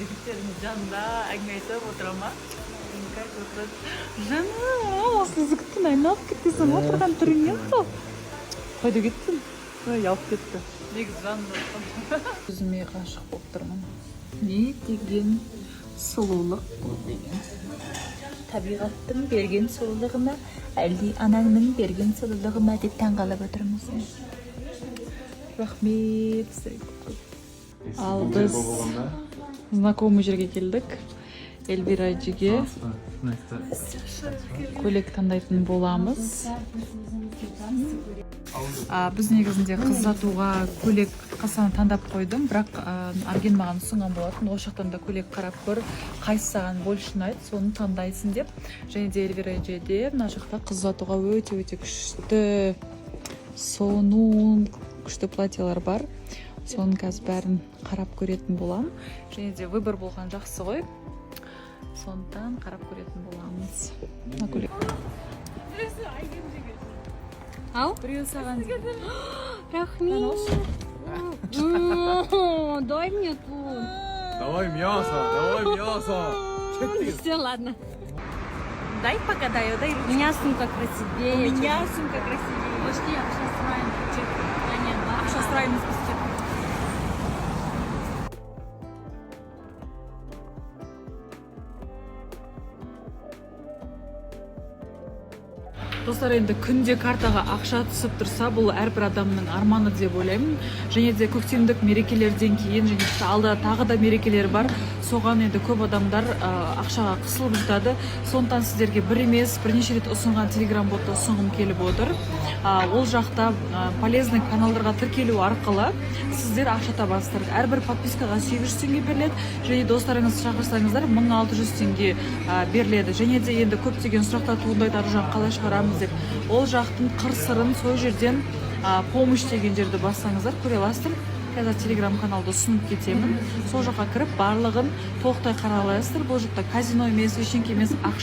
жігіттеріміз жанында әңгіме айтып отыра ма? Жаным, осы жігіттің айналып кеттесің, отырған түрің еді. Қайда кеттің? Ялып кетті. Негізі жанында отырмын. Өзіме ғашық болып тұрмын. Не деген сұлулық бұл деген. Табиғаттың берген сұлулығы ма, әлде анаңның берген сұлулығы ма деп таңғалып отырмыз. Рахмет сізге. Ал біз знакомый жерге келдік. Эльвира әжеге көйлек таңдайтын боламыз. Біз негізінде қыз ұзатуға көйлек қасаны таңдап қойдым, бірақ Арген маған ұсынған болатын. Ол жақтан да көйлек қарап көр, қайсы саған больше ұнайды, соны таңдайсың деп. Және де Эльвира әжеде мына жақта қыз ұзатуға өте күшті соның күшті платьялар бар. Соның қазір бәрін қарап көретін болам. Және де выбор болған жақсы ғой. Сондықтан қарап көретін боламыз. Ау? Біреу саған Рахмет. Дай мне тут. Давай мясо. Все, ладно. Дай погадаю, дай У меня сумка красивее. У меня сумка красивее. Почти обшастраем. Обшастраем спустя. Достар, енді күнде картаға ақша түсіп тұрса, бұл әрбір адамның арманы деп ойлаймын. Және де көктемдік мерекелерден кейін, және алда тағы да мерекелер бар. Соған енді көп адамдар ақшаға қысылып жатады. Сондықтан сіздерге бір емес, бірнеше рет ұсынған телеграм-ботты ұсынғым келіп отыр. Ол жақта полезный каналдарға тіркелу арқылы сіздер ақша табасыздар. Әрбір подпискаға 800 теңге беріледі, және достарыңыз шақырсаңыздар 1600 теңге беріледі. Және де енді көптеген сұрақтар туындайды, ары жақ қалай шығарамыз деп. Ол жақтың қыр-сырын сол жерден помощь деген жерді бассаңыздар көре аласыздар. Қазір телеграм-каналды ұсынып кетемін. Сол жаққа кіріп барлығын толықтай қарай аласыздар. Бұл жақта казино емес, ештеңе емес, ақша